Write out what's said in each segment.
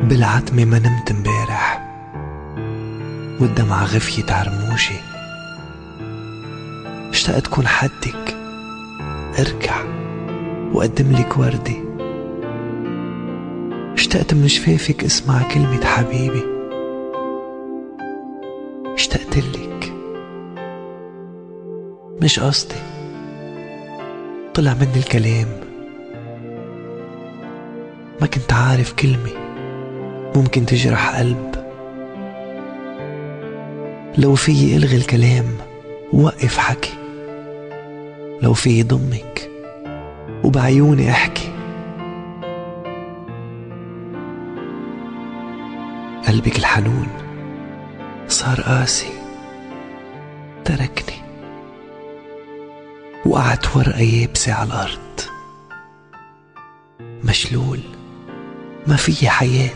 بالعتمة ما نمت امبارح والدمعة غفيت عرموشي. اشتقت كون حدك اركع وقدملك وردي. اشتقت من شفافك اسمع كلمة حبيبي. اشتقتلك مش قصدي، طلع مني الكلام. ما كنت عارف كلمة ممكن تجرح قلب. لو فيي الغي الكلام ووقف حكي، لو فيي ضمك وبعيوني احكي. قلبك الحنون صار قاسي تركني، وقعت ورقة يابسة على الأرض. مشلول ما فيي حياة.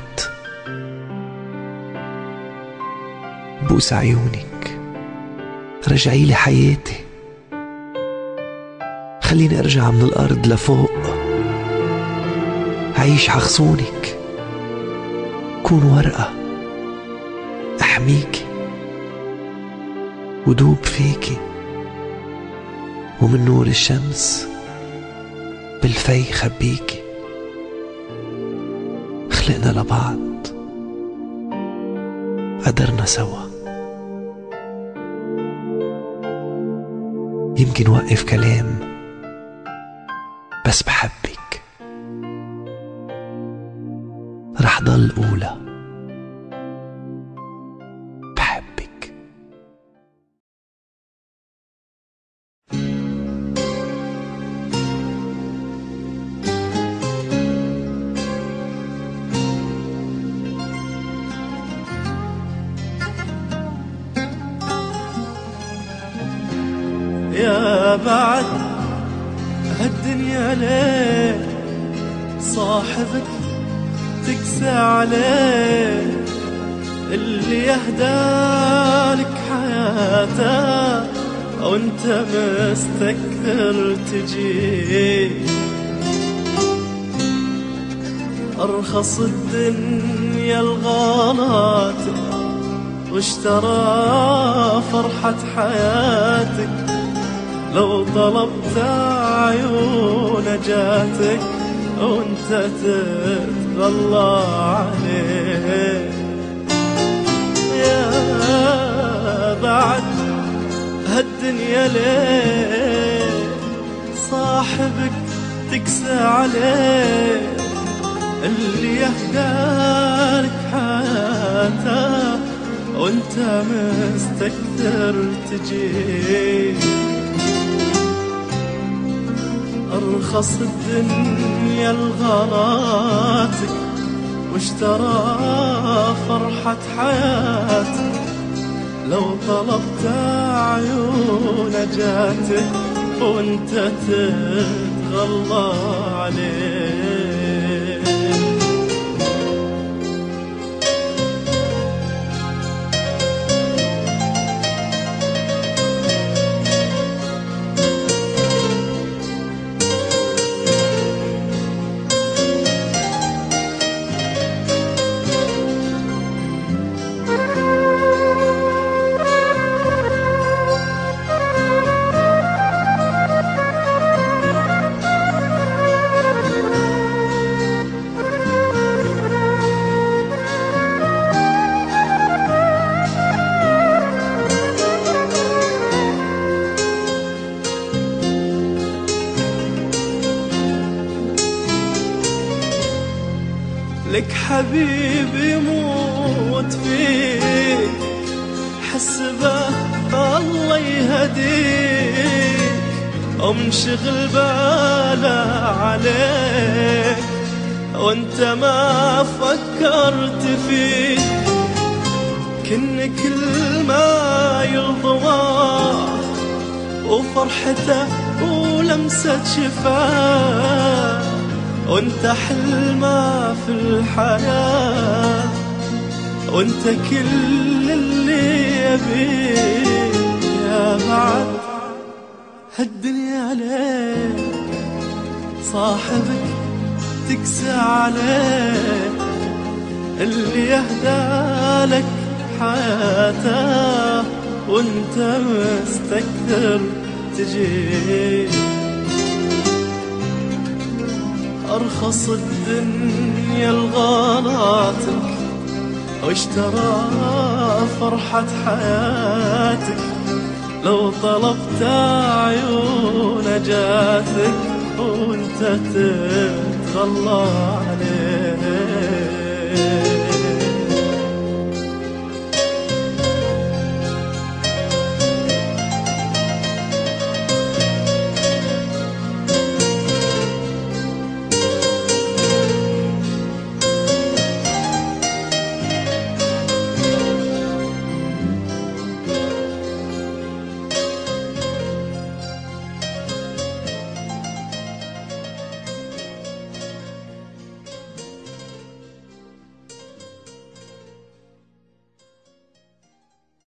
بوس عيونك رجعيلي حياتي. خليني ارجع من الأرض لفوق، عيش عغصونك، كون ورقة احميكي ودوب فيكي. ومن نور الشمس بالفي خبيكي. خلقنا لبعض قدرنا سوا. يمكن وقف كلام بس بحبك. رح ضل أولى بحبك. يا بعد هالدنيا ليه صاحبك تكسى عليه، اللي يهدالك حياته وانت مستكثر تجي. ارخص الدنيا الغالات واشترى فرحة حياتك. لو طلبت عيون جاتك وانت تتغلى عليه. يا بعد هالدنيا ليه صاحبك تكسى عليه، اللي يهدالك حياته وانت مستكثر تجي. ارخص الدنيا لغلاتك واشترى فرحة حياتك. لو طلبت عيون جاتك وانت تتغلى عليه. لك حبيبي يموت فيك، حس به الله يهديك، ومنشغل باله عليك وانت ما فكرت فيه. كن كل ما يرضواه وفرحته ولمسة شفاه، وانت حلمه في الحياة، وانت كل اللي يبيه. يا بعد هالدنيا عليك صاحبك تكسى عليه، اللي يهدى لك حياته وانت مستكثر تجي. أرخص الدنيا لغلاطك واشترى فرحة حياتك، لو طلبت عيون جاتك وانت تتغلى عليه.